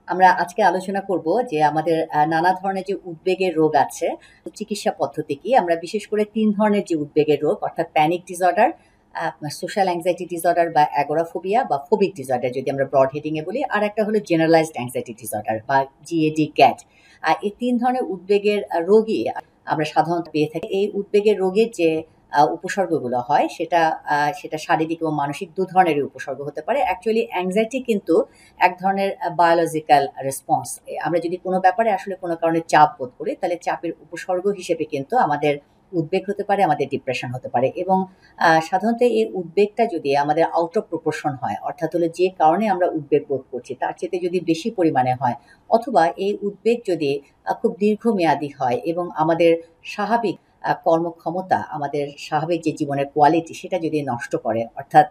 আমরা আজকে আলোচনা করব যে আমাদের নানা ধরনের যে উদ্বেগের রোগ আছে, চিকিৎসা পদ্ধতি কি। আমরা বিশেষ করে ৩ ধরনের যে উদ্বেগের রোগ অর্থাৎ panic disorder, social anxiety disorder বা অ্যাগোরাফোবিয়া বা ফোবিক ডিসঅর্ডার যদি আমরা ব্রড হেডিং এ বলি, আর একটা হলো জেনারেলাইজড অ্যাংজাইটি ডিসঅর্ডার বা জিএডি গ্যাড। এই ৩ ধরনের উদ্বেগের রোগী আমরা সাধারণত পেয়ে থাকি। এই উদ্বেগের রোগের যে উপসর্গগুলো হয় সেটা শারীরিক এবং মানসিক দু ধরনেরই উপসর্গ হতে পারে। অ্যাকচুয়ালি অ্যাংজাইটি কিন্তু এক ধরনের বায়োলজিক্যাল রেসপন্স। আমরা যদি কোনো ব্যাপারে আসলে কোনো কারণে চাপ বোধ করি, তাহলে চাপের উপসর্গ হিসেবে কিন্তু আমাদের উদ্বেগ হতে পারে, আমাদের ডিপ্রেশন হতে পারে। এবং সাধারণত এই উদ্বেগটা যদি আমাদের আউট অফ প্রপোর্শন হয়, অর্থাৎ হলো যে কারণে আমরা উদ্বেগ বোধ করছি তার চেয়ে যদি বেশি পরিমাণে হয়, অথবা এই উদ্বেগ যদি খুব দীর্ঘমেয়াদী হয় এবং আমাদের স্বাভাবিক কর্মক্ষমতা, আমাদের স্বাভাবিক যে জীবনের কোয়ালিটি সেটা যদি নষ্ট করে, অর্থাৎ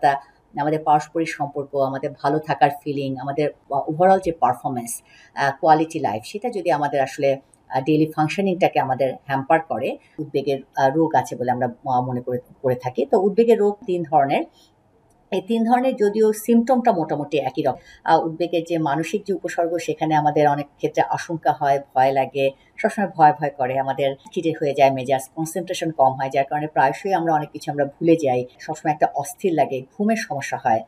আমাদের পারস্পরিক সম্পর্ক, আমাদের ভালো থাকার ফিলিং, আমাদের ওভারঅল যে পারফরমেন্স, কোয়ালিটি লাইফ, সেটা যদি আমাদের আসলে ডেইলি ফাংশনিংটাকে আমাদের হ্যাম্পার করে, উদ্বেগের রোগ আছে বলে আমরা মনে করে থাকি। তো উদ্বেগের রোগ ৩ ধরনের। এই ৩ ধরনের যদিও সিমটমটা মোটামুটি একই রকম। উদ্বেগের যে মানসিক যে উপসর্গ, সেখানে আমাদের অনেক ক্ষেত্রে আশঙ্কা হয়, ভয় লাগে, সবসময় ভয় করে, আমাদের খিটে হয়ে যায় মেজাজ, কনসেন্ট্রেশন কম হয়, যার কারণে প্রায়শই অনেক কিছু আমরা ভুলে যাই, সবসময় একটা অস্থির লাগে, ঘুমের সমস্যা হয়,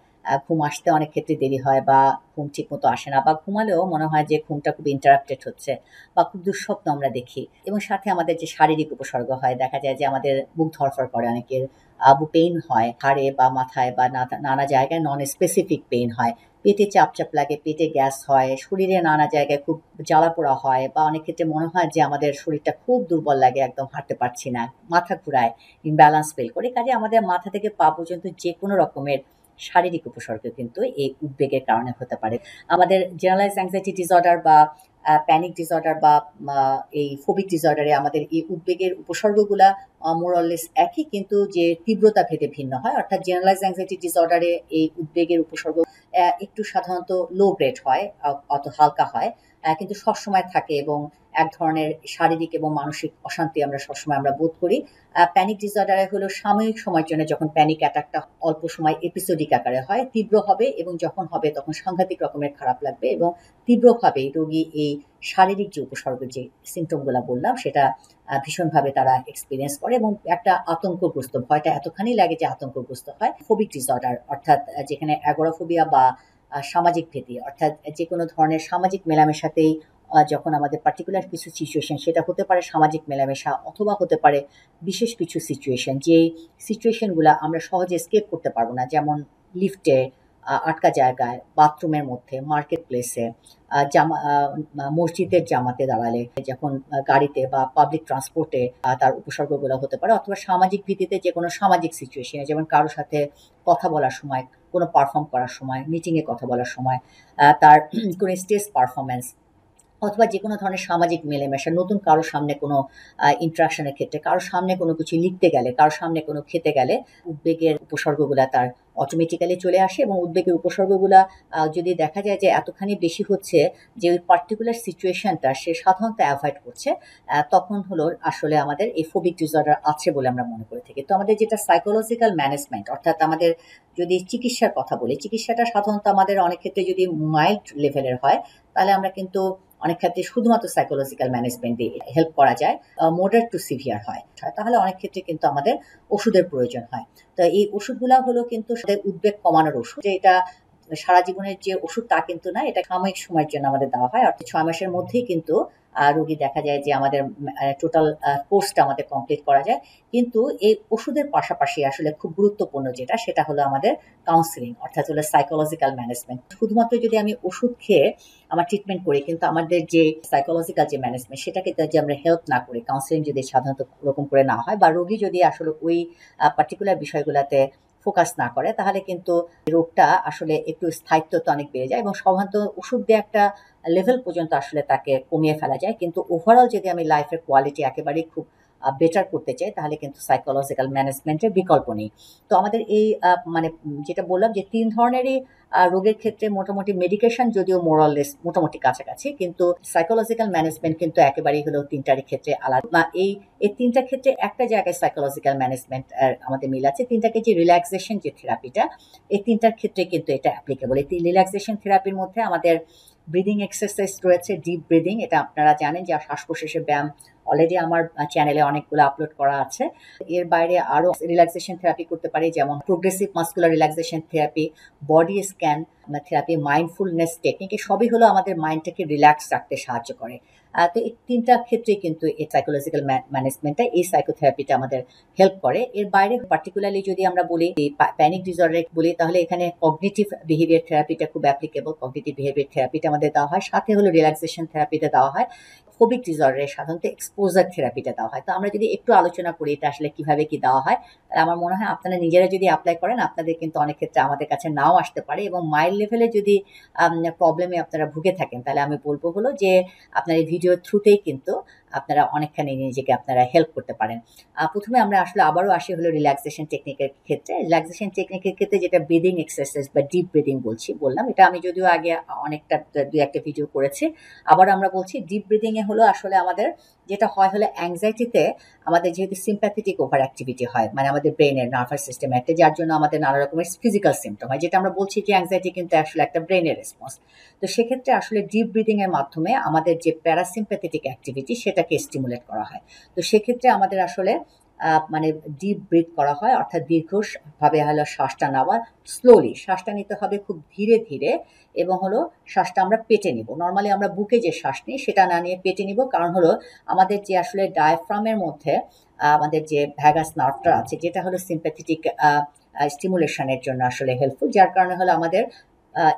ঘুম আসতে অনেক ক্ষেত্রে দেরি হয় বা ঘুম ঠিক মতো আসে না, বা ঘুমালেও মনে হয় যে ঘুমটা খুব ইন্টারাপ্টেড হচ্ছে, বা খুব দুঃস্বপ্ন আমরা দেখি। এবং সাথে আমাদের যে শারীরিক উপসর্গ হয়, দেখা যায় যে আমাদের বুক ধড়ফড় করে, অনেকের পেইন হয় হাড়ে বা মাথায় বা নানা জায়গায়, নন স্পেসিফিক পেইন হয়, পেটে চাপ লাগে, পেটে গ্যাস হয়, শরীরে নানা জায়গায় খুব জ্বালা পোড়া হয়, বা অনেক ক্ষেত্রে মনে হয় যে আমাদের শরীরটা খুব দুর্বল লাগে, একদম হাঁটতে পারছি না, মাথা ঘুরায়, ইমব্যালেন্স ফিল করে। কাজে আমাদের মাথা থেকে পা পর্যন্ত যে কোনো রকমের শারীরিক উপসর্গ কিন্তু এই উদ্বেগের কারণে হতে পারে। আমাদের জেনারেলাইজ অ্যাংজাইটি ডিসঅর্ডার বা প্যানিক ডিসঅর্ডার বা এই ফোবিক ডিসঅর্ডারে আমাদের এই উদ্বেগের উপসর্গগুলা মোরলেস একই, কিন্তু যে তীব্রতা ভেদে ভিন্ন হয়। অর্থাৎ জেনারেলাইজ অ্যাংজাইটি ডিসঅর্ডারে এই উদ্বেগের উপসর্গ একটু সাধারণত লো গ্রেড হয়, অত হালকা হয়, কিন্তু সবসময় থাকে, এবং এক ধরনের শারীরিক এবং মানসিক অশান্তি আমরা সবসময় বোধ করি। প্যানিক ডিসঅর্ডারে হলো সাময়িক সময়ের জন্য, যখন প্যানিক অ্যাটাকটা অল্প সময় এপিসোডিক আকারে হয়, তীব্র হবে, এবং যখন হবে তখন সাংঘাতিক রকমের খারাপ লাগবে, এবং তীব্রভাবে রোগী এই শারীরিক যে উপসর্গ, যে সিমটমগুলো বললাম, সেটা ভীষণভাবে তারা এক্সপিরিয়েন্স করে, এবং একটা আতঙ্কগ্রস্ত, ভয়টা এতখানি লাগে যে আতঙ্কগ্রস্ত হয়। ফোবিক ডিসঅর্ডার অর্থাৎ যেখানে অ্যাগোরাফোবিয়া বা সামাজিক ভীতি, অর্থাৎ যে কোনো ধরনের সামাজিক মেলামেশাতেই যখন আমাদের পার্টিকুলার কিছু সিচুয়েশন, সেটা হতে পারে সামাজিক মেলামেশা, অথবা হতে পারে বিশেষ কিছু সিচুয়েশন, যে সিচুয়েশনগুলো আমরা সহজে স্কেপ করতে পারবো না, যেমন লিফটে, আটকা জায়গায়, বাথরুমের মধ্যে, মার্কেট প্লেসে, মসজিদের জামাতে দাঁড়ালে, যখন গাড়িতে বা পাবলিক ট্রান্সপোর্টে তার উপসর্গগুলো হতে পারে, অথবা সামাজিক ভিত্তিতে যে কোনো সামাজিক সিচুয়েশনে, যেমন কারোর সাথে কথা বলার সময়, কোনো পারফর্ম করার সময়, মিটিংয়ে কথা বলার সময়, তার কোনো স্টেজ পারফরমেন্স, অথবা যে কোনো ধরনের সামাজিক মেলামেশা, নতুন কারোর সামনে কোনো ইন্টারাকশনের ক্ষেত্রে, কারোর সামনে কোনো কিছু লিখতে গেলে, কারোর সামনে কোনো খেতে গেলে, উদ্বেগের উপসর্গগুলা তার অটোমেটিক্যালি চলে আসে। এবং উদ্বেগের উপসর্গগুলা যদি দেখা যায় যে এতখানি বেশি হচ্ছে যে ওই পার্টিকুলার সিচুয়েশনটা সে সাধারণত অ্যাভয়েড করছে, তখন হলো আসলে আমাদের এই ফোবিক ডিসঅর্ডার আছে বলে আমরা মনে করে থাকি। তো আমাদের যেটা সাইকোলজিক্যাল ম্যানেজমেন্ট, অর্থাৎ আমাদের যদি চিকিৎসার কথা বলি, চিকিৎসাটা সাধারণত আমাদের অনেক ক্ষেত্রে যদি মাইল্ড লেভেলের হয়, তাহলে আমরা কিন্তু অনেক ক্ষেত্রে শুধুমাত্র সাইকোলজিক্যাল ম্যানেজমেন্ট দিয়ে হেল্প করা যায়। মডারেট টু সিভিয়ার হয়, তাহলে অনেক ক্ষেত্রে কিন্তু আমাদের ওষুধের প্রয়োজন হয়। তো এই ওষুধগুলা হলো কিন্তু উদ্বেগ কমানোর ওষুধ, এটা সারা জীবনের যে ওষুধ তা কিন্তু না, এটা সাময়িক সময়ের জন্য আমাদের দেওয়া হয়, অর্থাৎ 6 মাসের মধ্যেই কিন্তু রোগী দেখা যায় যে আমাদের টোটাল কোর্সটা আমাদের কমপ্লিট করা যায়। কিন্তু এই ওষুধের পাশাপাশি আসলে খুব গুরুত্বপূর্ণ যেটা, সেটা হলো আমাদের কাউন্সিলিং, অর্থাৎ হলো সাইকোলজিক্যাল ম্যানেজমেন্ট। শুধুমাত্র যদি আমি ওষুধ খেয়ে আমার ট্রিটমেন্ট করি, কিন্তু আমাদের যে সাইকোলজিক্যাল যে ম্যানেজমেন্ট, সেটাকে যদি আমরা হেল্প না করি, কাউন্সিলিং যদি সাধারণত ওরকম করে না হয়, বা রোগী যদি আসলে ওই পার্টিকুলার বিষয়গুলোতে ফোকাস না করে, তাহলে কিন্তু রোগটা আসলে একটু স্থায়িত্ব তো অনেক বেড়ে যায়, এবং সাধারণত ওষুধ দিয়ে একটা লেভেল পর্যন্ত আসলে তাকে কমিয়ে ফেলা যায়। কিন্তু ওভারঅল যদি আমি লাইফের কোয়ালিটি একেবারেই খুব বেটার করতে চাই, তাহলে কিন্তু সাইকোলজিক্যাল ম্যানেজমেন্টের বিকল্প নেই। তো আমাদের এই মানে যেটা বললাম যে 3 ধরনেরই রোগের ক্ষেত্রে মোটামুটি মেডিকেশন যদিও মোরাললেস মোটামুটি কাছাকাছি, কিন্তু সাইকোলজিক্যাল ম্যানেজমেন্ট কিন্তু একেবারেই হলো 3টারই ক্ষেত্রে আলাদা। এই 3টা ক্ষেত্রে একটা জায়গায় সাইকোলজিক্যাল ম্যানেজমেন্ট আমাদের মিল আছে। 3টাকে যে রিল্যাক্সেশন যে থেরাপিটা, এই 3টার ক্ষেত্রে কিন্তু এটা অ্যাপ্লিকেবল। এই রিল্যাক্সেশন থেরাপির মধ্যে আমাদের ব্রিদিং এক্সারসাইজ রয়েছে, ডিপ ব্রিদিং, এটা আপনারা জানেন যে শ্বাস প্রশ্বাসের ব্যায়াম অলরেডি আমার চ্যানেলে অনেকগুলো আপলোড করা আছে। এর বাইরে আরও রিল্যাক্সেশন থেরাপি করতে পারি, যেমন progressive muscular relaxation therapy, body scan therapy, mindfulness technique, সবই হলো আমাদের মাইন্ডটাকে রিল্যাক্স রাখতে সাহায্য করে। তো এই তিনটা ক্ষেত্রে কিন্তু এই সাইকোলজিক্যাল ম্যানেজমেন্টটা, এই সাইকোথেরাপিটা আমাদের হেল্প করে। এর বাইরে পার্টিকুলারলি যদি আমরা বলি প্যানিক ডিসঅর্ডার বলি, তাহলে এখানে কগনিটিভ বিহেভিয়ার থেরাপিটা খুব অ্যাপ্লিকেবল। কগনিটিভ বিহেভিয়ার থেরাপিটা আমাদের দেওয়া হয়, সাথে হলো রিল্যাক্সেশন থেরাপিটা দেওয়া হয়। ফোবিক ডিসঅর্ডারে সাধারণত এক্সপোজার থেরাপিটা দেওয়া হয়। তো আমরা যদি একটু আলোচনা করি এটা আসলে কিভাবে কি দেওয়া হয়, আমার মনে হয় আপনারা নিজেরা যদি অ্যাপ্লাই করেন আপনাদের কিন্তু অনেক ক্ষেত্রে আমাদের কাছে নাও আসতে পারে, এবং মাইল্ড লেভেলে যদি প্রবলেমে আপনারা ভুগে থাকেন তাহলে আমি বলবো হলো যে আপনার এই ভিডিওর থ্রুতেই কিন্তু আপনারা অনেকখানি নিজেকে আপনারা হেল্প করতে পারেন। প্রথমে আমরা আসলে আবারও আসি হলো রিল্যাক্সেশন টেকনিকের ক্ষেত্রে। রিল্যাক্সেশন টেকনিকের ক্ষেত্রে যেটা ব্রিদিং এক্সারসাইজ বা ডিপ ব্রিদিং বললাম, এটা আমি যদিও আগে অনেকটা দুই একটা ভিডিও করেছি, আবার আমরা বলছি ডিপ ব্রিদিংয়ে হলো আসলে আমাদের যেটা হয় হলো অ্যাংজাইটিতে আমাদের যেহেতু সিম্প্যাথেটিক ওভার অ্যাক্টিভিটি হয়, মানে আমাদের ব্রেনের নার্ভাস সিস্টেম একটা, যার জন্য আমাদের নানা রকমের ফিজিক্যাল সিমটম হয়, যেটা আমরা বলছি যে অ্যাংজাইটি কিন্তু আসলে একটা ব্রেনের রেসপন্স। তো সেক্ষেত্রে আসলে ডিপ ব্রিদিংয়ের মাধ্যমে আমাদের যে প্যারাসিম্প্যাথেটিক অ্যাক্টিভিটি সেটাকে স্টিমুলেট করা হয়। তো সেক্ষেত্রে আমাদের আসলে মানে ডিপ ব্রিথ করা হয়, অর্থাৎ দীর্ঘভাবে হলো শ্বাসটা নেওয়া, স্লোলি শ্বাসটা নিতে হবে খুব ধীরে ধীরে, এবং হলো শ্বাসটা আমরা পেটে নিব। নর্মালি আমরা বুকে যে শ্বাস নিই সেটা না নিয়ে পেটে নিব, কারণ হলো আমাদের যে আসলে ডায়াফ্রামের মধ্যে আমাদের যে ভ্যাগাস নার্ভটা আছে, যেটা হলো সিম্প্যাথেটিক স্টিমুলেশনের জন্য আসলে হেল্পফুল, যার কারণে হলো আমাদের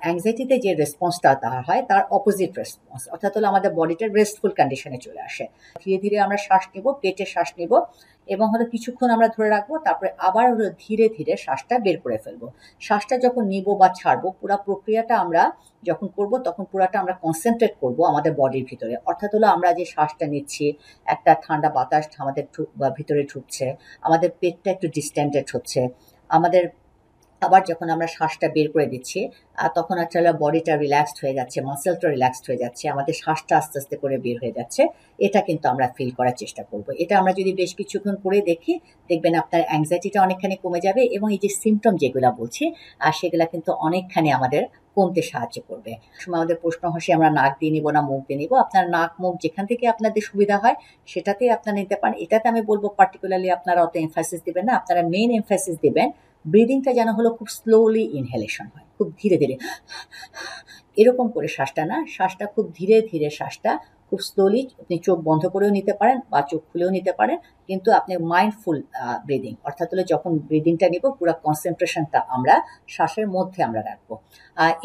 অ্যাংজাইটিতে যে রেসপন্সটা দেওয়া হয় তার অপোজিট রেসপন্স, অর্থাৎ হলো আমাদের বডিটা রেস্টফুল কন্ডিশনে চলে আসে। ধীরে ধীরে আমরা শ্বাস নিব, পেটে শ্বাস নিব, এবং হলো কিছুক্ষণ আমরা ধরে রাখবো, তারপরে আবার হলো ধীরে ধীরে শ্বাসটা বের করে ফেলবো। শ্বাসটা যখন নিব বা ছাড়বো, পুরো প্রক্রিয়াটা আমরা যখন করব তখন পুরাটা আমরা কনসেন্ট্রেট করব আমাদের বডির ভিতরে, অর্থাৎ হলো আমরা যে শ্বাসটা নিচ্ছি একটা ঠান্ডা বাতাস আমাদের ভিতরে ঢুকছে, আমাদের পেটটা একটু ডিস্টেন্ডেড হচ্ছে, আমাদের আবার যখন আমরা শ্বাসটা বের করে দিচ্ছি তখন আসলে বডিটা রিল্যাক্সড হয়ে যাচ্ছে, মাসেলটা রিল্যাক্সড হয়ে যাচ্ছে, আমাদের শ্বাসটা আস্তে আস্তে করে বের হয়ে যাচ্ছে। এটা কিন্তু আমরা ফিল করার চেষ্টা করব। এটা আমরা যদি বেশ কিছুক্ষণ করে দেখি, দেখবেন আপনার অ্যাংজাইটিটা অনেকখানি কমে যাবে, এবং এই যে সিমটম যেগুলো বলছি সেগুলা কিন্তু অনেকখানি আমাদের কমতে সাহায্য করবে। সময় আমাদের প্রশ্ন হাসি আমরা নাক দিয়ে নিব না মুখ দিয়ে নিব, আপনার নাক মুখ যেখান থেকে আপনাদের সুবিধা হয় সেটাতেই আপনারা নিতে পারেন। এটাতে আমি বলবো পার্টিকুলারলি আপনারা অত এমফাসিস দিবেন না, আপনারা মেইন এমফাসিস দিবেন ব্রিদিংটা যেন হলো খুব স্লোলি ইনহেলেশন হয়, খুব ধীরে ধীরে এরকম করে শ্বাসটা না, শ্বাসটা খুব ধীরে ধীরে শ্বাসটা খুব স্লোলি, আপনি চোখ বন্ধ করেও নিতে পারেন বা চোখ খুলেও নিতে পারেন, কিন্তু আপনি মাইন্ডফুল ব্রিদিং, অর্থাৎ হলো যখন ব্রিদিংটা নিব পুরো কনসেন্ট্রেশনটা আমরা শ্বাসের মধ্যে আমরা রাখবো।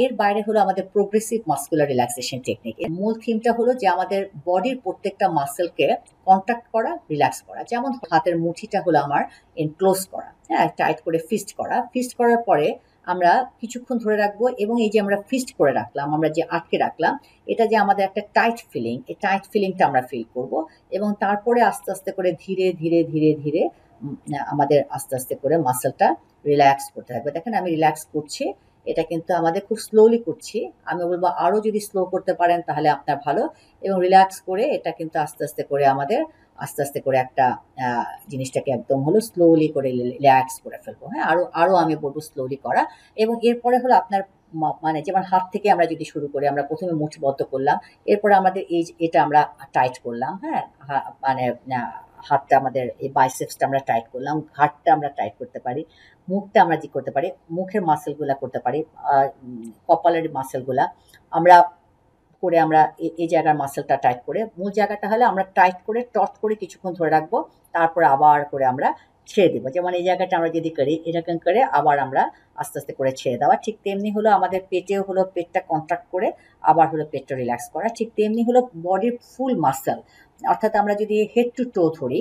এর বাইরে হলো আমাদের প্রোগ্রেসিভ মাস্কুলার রিল্যাক্সেশন টেকনিক। মূল থিমটা হলো যে আমাদের বডির প্রত্যেকটা মাসেলকে কন্ট্যাক্ট করা, রিল্যাক্স করা। যেমন হাতের মুঠিটা হলো আমার এনক্লোজ করা, হ্যাঁ, টাইট করে ফিস্ট করা। ফিস্ট করার পরে আমরা কিছুক্ষণ ধরে রাখবো, এবং এই যে আমরা ফিস্ট করে রাখলাম, আমরা যে আটকে রাখলাম, এটা যে আমাদের একটা টাইট ফিলিং, এই টাইট ফিলিংটা আমরা ফিল করব, এবং তারপরে আস্তে আস্তে করে ধীরে ধীরে ধীরে ধীরে আমাদের আস্তে আস্তে করে মাসেলটা রিল্যাক্স করতে থাকবে। দেখেন আমি রিল্যাক্স করছি, এটা কিন্তু আমাদের খুব স্লোলি করছি। আমি বলবো আরও যদি স্লো করতে পারেন তাহলে আপনার ভালো, এবং রিল্যাক্স করে এটা কিন্তু আস্তে আস্তে করে আমাদের আস্তে আস্তে করে একটা জিনিসটাকে একদম হলো স্লোলি করে রিল্যাক্স করে ফেলবো। হ্যাঁ, আরও আরও আমি বলবো স্লোলি করা। এবং এরপরে হলো আপনার মানে যেমন হাত থেকে আমরা যদি শুরু করি, আমরা প্রথমে মুঠিবদ্ধ করলাম, এরপরে আমাদের এটা আমরা টাইট করলাম, হ্যাঁ, মানে হাতটা আমাদের এই বাইসেপসটা আমরা টাইট করলাম, ঘাটটা আমরা টাইট করতে পারি, মুখটা আমরা কি করতে পারি, মুখের মাসেলগুলা করতে পারি, কপালের মাসেলগুলা আমরা করে আমরা এই জায়গার মাসেলটা টাইট করে, মূল জায়গাটা হলে আমরা টাইট করে টট করে কিছুক্ষণ ধরে রাখবো, তারপরে আবার করে আমরা ছেড়ে দেবো। যেমন এই জায়গাটা আমরা যদি করি এরকম করে আবার আমরা আস্তে আস্তে করে ছেড়ে দেওয়া। ঠিক তেমনি হলো আমাদের পেটেও হলো পেটটা কন্ট্রাক্ট করে আবার হলো পেটটা রিল্যাক্স করা। ঠিক তেমনি হলো বডির ফুল মাসেল, অর্থাৎ আমরা যদি হেড টু টো ধরি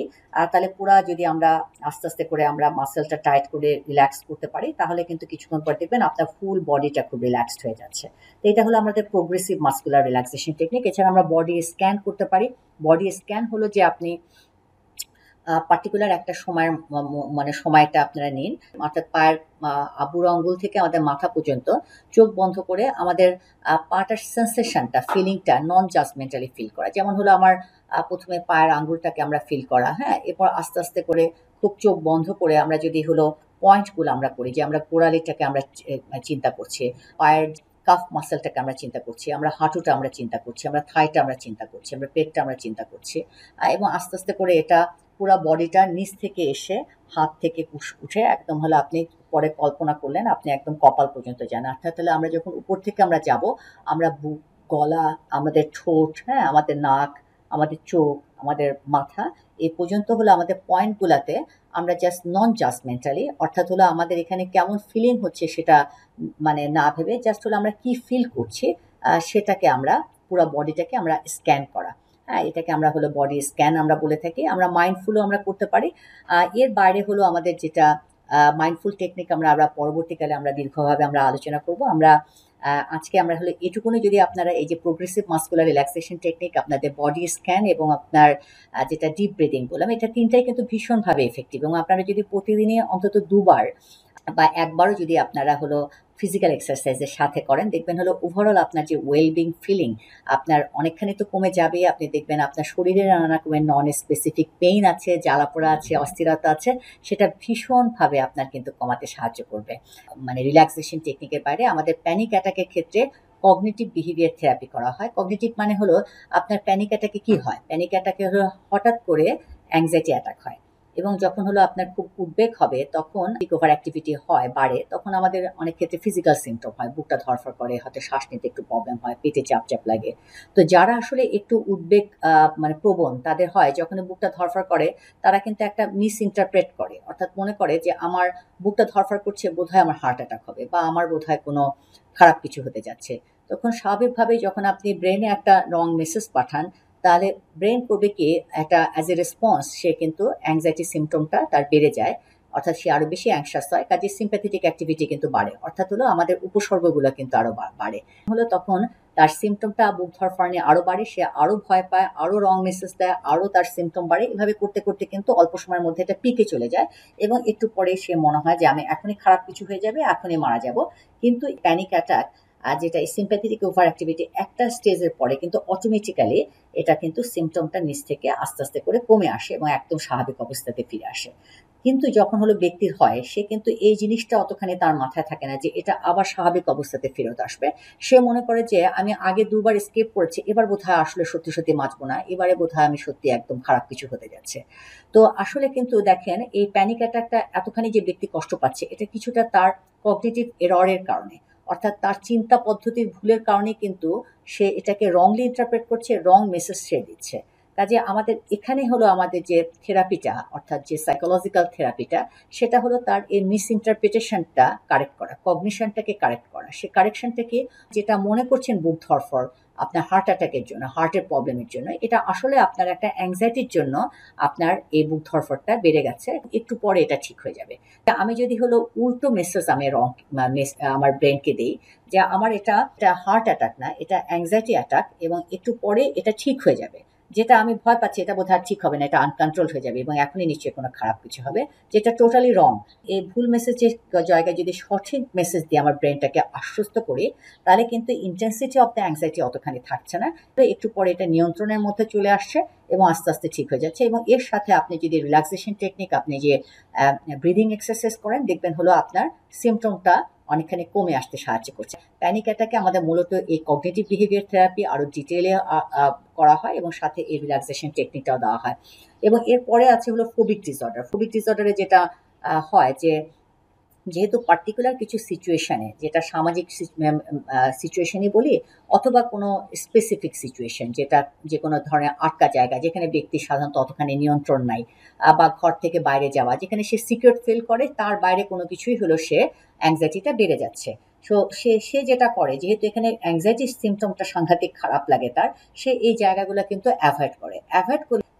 তাহলে পুরা যদি আমরা আস্তে আস্তে করে আমরা মাসেলটা টাইট করে রিল্যাক্স করতে পারি, তাহলে কিন্তু কিছুক্ষণ পর দেখবেন আপনার ফুল বডিটা খুব রিল্যাক্সড হয়ে যাচ্ছে। তো এটা হলো আমাদের প্রোগ্রেসিভ মাস্কুলার রিল্যাক্সেশন টেকনিক। এছাড়া আমরা বডি স্ক্যান করতে পারি। বডি স্ক্যান হলো যে আপনি পার্টিকুলার একটা সময়ের মানে সময়টা আপনারা নিন, অর্থাৎ পায়ের বুড়ো আঙ্গুল থেকে আমাদের মাথা পর্যন্ত চোখ বন্ধ করে আমাদের পাটার সেন্সেশনটা, ফিলিংটা নন জাজমেন্টালি ফিল করা। যেমন হলো আমার প্রথমে পায়ের আঙ্গুলটাকে আমরা ফিল করা, হ্যাঁ, এরপর আস্তে আস্তে করে খুব চোখ বন্ধ করে আমরা যদি হলো পয়েন্টগুলো আমরা করি, যে আমরা গোড়ালিটাকে আমরা চিন্তা করছি, পায়ের কাফ মাসেলটাকে আমরা চিন্তা করছি, আমরা হাঁটুটা আমরা চিন্তা করছি, আমরা থাইটা আমরা চিন্তা করছি, আমরা পেটটা আমরা চিন্তা করছি, এবং আস্তে আস্তে করে এটা পুরো বডিটা নিচ থেকে এসে হাত থেকে উঠে একদম হলো আপনি পরে কল্পনা করলেন আপনি একদম কপাল পর্যন্ত যান। অর্থাৎ হলে আমরা যখন উপর থেকে আমরা যাব, আমরা বুক, গলা, আমাদের ঠোঁট, হ্যাঁ, আমাদের নাক, আমাদের চোখ, আমাদের মাথা, এই পর্যন্ত হলো আমাদের পয়েন্টগুলাতে আমরা জাস্ট নন জাজমেন্টালি, অর্থাৎ হলো আমাদের এখানে কেমন ফিলিং হচ্ছে সেটা মানে না ভেবে জাস্ট হলো আমরা কি ফিল করছি সেটাকে আমরা পুরো বডিটাকে আমরা স্ক্যান করা, হ্যাঁ, এটাকে আমরা হলো বডি স্ক্যান আমরা বলে থাকি। আমরা মাইন্ডফুলও আমরা করতে পারি। এর বাইরে হলো আমাদের যেটা মাইন্ডফুল টেকনিক আমরা পরবর্তীকালে আমরা দীর্ঘভাবে আমরা আলোচনা করব। আমরা আজকে আমরা হলো এটুকুনি, যদি আপনারা এই যে প্রোগ্রেসিভ মাস্কুলার রিল্যাক্সেশন টেকনিক, আপনাদের বডি স্ক্যান এবং আপনার যেটা ডিপ ব্রিদিং বললাম, এটা তিনটাই কিন্তু ভীষণভাবে এফেক্টিভ, এবং আপনারা যদি প্রতিদিনই অন্তত 2 বার বা একবারও যদি আপনারা হলো ফিজিক্যাল এক্সারসাইজের সাথে করেন, দেখবেন হলো ওভারঅল আপনার যে ওয়েলবিং ফিলিং আপনার অনেকখানি তো কমে যাবে। আপনি দেখবেন আপনার শরীরে নানা রকমের নন স্পেসিফিক পেইন আছে, জ্বালাপোড়া আছে, অস্থিরতা আছে, সেটা ভীষণভাবে আপনার কিন্তু কমাতে সাহায্য করবে। মানে রিল্যাক্সেশন টেকনিকের বাইরে আমাদের প্যানিক অ্যাটাকের ক্ষেত্রে কগনিটিভ বিহেভিয়ার থেরাপি করা হয়। কগনিটিভ মানে হলো আপনার প্যানিক অ্যাটাকে কি হয়, প্যানিক অ্যাটাকে হলো হঠাৎ করে অ্যাংজাইটি অ্যাটাক হয়, এবং যখন হলো আপনার খুব উদ্বেগ হবে তখন ওভার অ্যাক্টিভিটি হয়, বাড়ে, তখন আমাদের অনেক ক্ষেত্রে ফিজিক্যাল সিমটম হয়, বুকটা ধরফর করে, হয়তো শ্বাস নিতে একটু প্রবলেম হয়, পেটে চাপ চাপ লাগে। তো যারা আসলে একটু উদ্বেগ মানে প্রবণ তাদের হয়, যখন বুকটা ধরফর করে তারা কিন্তু একটা মিস ইন্টারপ্রেট করে, অর্থাৎ মনে করে যে আমার বুকটা ধরফর করছে, বোধহয় আমার হার্ট অ্যাটাক হবে, বা আমার বোধহয় কোনো খারাপ কিছু হতে যাচ্ছে। তখন স্বাভাবিকভাবেই যখন আপনি ব্রেনে একটা রং মেসেজ পাঠান, তাহলে ব্রেন করবে কি, একটা অ্যাজ এ রেসপন্স সে কিন্তু অ্যাংজাইটি সিমটমটা তার বেড়ে যায়, অর্থাৎ সে আরো বেশি অ্যাংশাস হয়, কাজে সিম্প্যাথেটিক অ্যাক্টিভিটি কিন্তু বাড়ে, অর্থাৎ হলো আমাদের উপসর্গগুলো কিন্তু আরো বাড়ে, হলো তখন তার সিমটমটা বুক ধরফর নিয়ে আরো বাড়ে, সে আরো ভয় পায়, আরো রং মেসেজ দেয়, আরো তার সিমটম বাড়ে। এভাবে করতে করতে কিন্তু অল্প সময়ের মধ্যে এটা পিকে চলে যায়, এবং একটু পরে সে মনে হয় যে আমি এখনই খারাপ কিছু হয়ে যাবে, এখনই মারা যাব। কিন্তু প্যানিক অ্যাটাক যেটা সিম্প্যাথেটিক ওভার অ্যাক্টিভিটি একটা স্টেজের পরে কিন্তু অটোমেটিক্যালি এটা কিন্তু সিমটমটা নিচ থেকে আস্তে আস্তে করে কমে আসে এবং একদম স্বাভাবিক অবস্থাতে ফিরে আসে। কিন্তু যখন হলো ব্যক্তির হয়, সে কিন্তু এই জিনিসটা অতখানি তার মাথায় থাকে না যে এটা আবার স্বাভাবিক অবস্থাতে ফেরত আসবে। সে মনে করে যে আমি আগে 2 বার স্কেপ করেছি, এবার বোধহয় আসলে সত্যি সত্যি বাঁচবো না, এবারে বোধহয় আমি সত্যি একদম খারাপ কিছু হতে যাচ্ছে। তো আসলে কিন্তু দেখেন, এই প্যানিক অ্যাটাকটা এতখানি যে ব্যক্তি কষ্ট পাচ্ছে, এটা কিছুটা তার কগনিটিভ এররের কারণে, অর্থাৎ তার চিন্তা পদ্ধতির ভুলের কারণে কিন্তু সে এটাকে রংলি ইন্টারপ্রেট করছে, রং মেসেজ সে দিচ্ছে। কাজে আমাদের এখানে হলো আমাদের যে থেরাপিটা, অর্থাৎ যে সাইকোলজিক্যাল থেরাপিটা, সেটা হলো তার এই মিস ইন্টারপ্রিটেশনটা কারেক্ট করা, কগনিশনটাকে কারেক্ট করা। সে কারেকশনটাকে, যেটা মনে করছেন বুক ধরফর আপনার হার্ট অ্যাটাকের জন্য, হার্টের প্রবলেমের জন্য, এটা আসলে আপনার একটা অ্যাংজাইটির জন্য আপনার এই বুক ধরফরটা বেড়ে গেছে, একটু পরে এটা ঠিক হয়ে যাবে। আমি যদি হলো উল্টো মেসেজ আমি আমার ব্রেনকে দিই যে আমার এটা হার্ট অ্যাটাক না, এটা অ্যাংজাইটি অ্যাটাক, এবং একটু পরে এটা ঠিক হয়ে যাবে, যেটা আমি ভয় পাচ্ছি এটা বোধহয় ঠিক হবে না, এটা আনকন্ট্রোল হয়ে যাবে এবং এখনই নিশ্চয়ই কোনো খারাপ কিছু হবে, যেটা টোটালি রং। এই ভুল মেসেজের জায়গায় যদি সঠিক মেসেজ দিয়ে আমার ব্রেনটাকে আশ্বস্ত করি, তাহলে কিন্তু ইন্টেন্সিটি অফ দ্য অ্যাংজাইটি অতখানি থাকছে না, তো একটু পরে এটা নিয়ন্ত্রণের মধ্যে চলে আসছে এবং আস্তে আস্তে ঠিক হয়ে যাচ্ছে। এবং এর সাথে আপনি যদি রিল্যাক্সেশন টেকনিক, আপনি যে ব্রিদিং এক্সারসাইজ করেন, দেখবেন হলো আপনার সিমটমটা অনেকখানি কমে আসতে সাহায্য করছে। প্যানিক অ্যাটাকে আমাদের মূলত এই কগনিটিভ বিহেভিয়ার থেরাপি আরো ডিটেলে করা হয়, এবং সাথে এই রিল্যাক্সেশন টেকনিকটাও দেওয়া হয়। এবং এরপরে আছে হলো ফোবিক ডিসঅর্ডার। ফোবিক ডিসঅর্ডারে যেটা হয় যে, যেহেতু পার্টিকুলার কিছু সিচুয়েশনে, যেটা সামাজিক সিচুয়েশনই বলি, অথবা কোনো স্পেসিফিক সিচুয়েশন, যেটা যে কোনো ধরনের আটকা জায়গা যেখানে ব্যক্তি সাধারণত অতখানি নিয়ন্ত্রণ নাই, বা ঘর থেকে বাইরে যাওয়া যেখানে সে সিকিউর ফিল করে, তার বাইরে কোনো কিছুই হলো সে অ্যাংজাইটিটা বেড়ে যাচ্ছে। সো সে যেটা করে, যেহেতু এখানে অ্যাংজাইটির সিমটমটা সাংঘাতিক খারাপ লাগে তার, সে এই জায়গাগুলো কিন্তু অ্যাভয়েড করে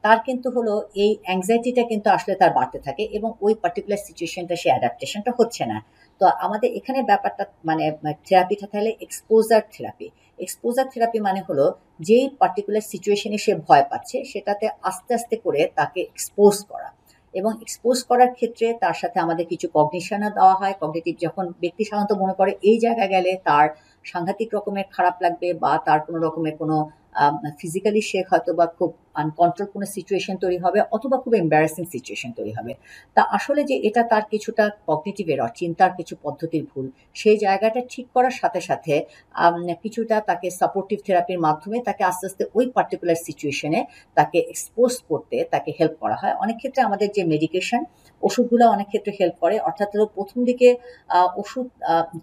তার কিন্তু হলো এই অ্যাংজাইটিটা কিন্তু আসলে তার বাড়তে থাকে, এবং ওই পার্টিকুলার সিচুয়েশনটা সে অ্যাডাপ্টেশনটা হচ্ছে না। তো আমাদের এখানে ব্যাপারটা মানে থেরাপিটা তাহলে এক্সপোজার থেরাপি। এক্সপোজার থেরাপি মানে হলো যেই পার্টিকুলার সিচুয়েশনে সে ভয় পাচ্ছে, সেটাতে আস্তে আস্তে করে তাকে এক্সপোজ করা, এবং এক্সপোজ করার ক্ষেত্রে তার সাথে আমাদের কিছু কগনিশনও দেওয়া হয়। কগনিটিভ, যখন ব্যক্তি সাধারণত মনে করে এই জায়গায় গেলে তার সাংঘাতিক রকমের খারাপ লাগবে, বা তার কোনো রকমের কোনো ফিজিক্যালি সে হয়তো বা খুব আনকন্ট্রোল কোনো সিচুয়েশন তৈরি হবে অথবা খুব এম্বারাসিং সিচুয়েশন তৈরি হবে। তা আসলে যে এটা তার কিছুটা কগনিটিভ এরর, চিন্তার কিছু পদ্ধতির ভুল, সেই জায়গাটা ঠিক করার সাথে সাথে কিছুটা তাকে সাপোর্টিভ থেরাপির মাধ্যমে তাকে আস্তে আস্তে ওই পার্টিকুলার সিচুয়েশনে তাকে এক্সপোজ করতে তাকে হেল্প করা হয়। অনেক ক্ষেত্রে আমাদের যে মেডিকেশন, ওষুধগুলো অনেক ক্ষেত্রে হেল্প করে, অর্থাৎ প্রথম দিকে ওষুধ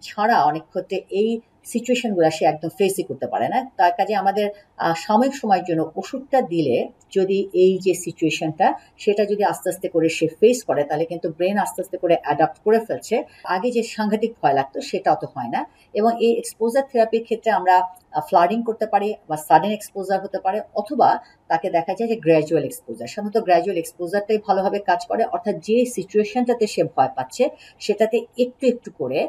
ছাড়া অনেক ক্ষেত্রে এই সিচুয়েশনগুলো সে একদম ফেসই করতে পারে না। তার কাজে আমাদের সাময়িক সময়ের জন্য ওষুধটা দিলে যদি এই যে সিচুয়েশনটা সেটা যদি আস্তে আস্তে করে সে ফেস করে, তাহলে কিন্তু ব্রেন আস্তে আস্তে করে অ্যাডাপ্ট করে ফেলছে। আগে যে সাংঘাতিক ভয় লাগতো সেটা অত হয় না। এবং এই এক্সপোজার থেরাপির ক্ষেত্রে আমরা ফ্লাডিং করতে পারি বা সাডেন এক্সপোজার হতে পারে, অথবা তাকে দেখা যায় যে গ্র্যাজুয়াল এক্সপোজার। সাধারণত গ্র্যাজুয়াল এক্সপোজারটাই ভালোভাবে কাজ করে, অর্থাৎ যে সিচুয়েশনটাতে সে ভয় পাচ্ছে সেটাতে একটু একটু করে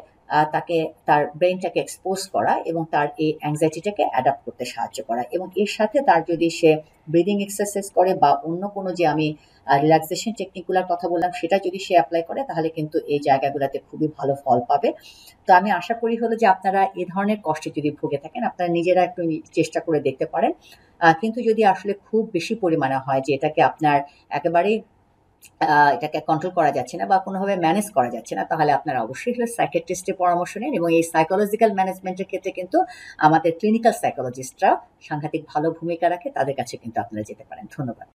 তাকে তার ব্রেনটাকে এক্সপোজ করা এবং তার এই অ্যাংজাইটিটাকে অ্যাডাপ্ট করতে সাহায্য করা। এবং এর সাথে তার যদি সে ব্রিদিং এক্সারসাইজ করে বা অন্য কোনো যে আমি রিল্যাক্সেশন টেকনিকগুলোর কথা বললাম সেটা যদি সে অ্যাপ্লাই করে, তাহলে কিন্তু এই জায়গাগুলোতে খুবই ভালো ফল পাবে। তো আমি আশা করি হলো যে আপনারা এ ধরনের কষ্টে যদি ভুগে থাকেন, আপনারা নিজেরা একটু চেষ্টা করে দেখতে পারেন। কিন্তু যদি আসলে খুব বেশি পরিমাণে হয় যে এটাকে আপনার একেবারেই এটাকে কন্ট্রোল করা যাচ্ছে না বা কোনোভাবে ম্যানেজ করা যাচ্ছে না, তাহলে আপনারা অবশ্যই হলো সাইকিয়াট্রিস্টের পরামর্শ নিন। এবং এই সাইকোলজিক্যাল ম্যানেজমেন্টের ক্ষেত্রে কিন্তু আমাদের ক্লিনিক্যাল সাইকোলজিস্টরা সাংঘাতিক ভালো ভূমিকা রাখে, তাদের কাছে কিন্তু আপনারা যেতে পারেন। ধন্যবাদ।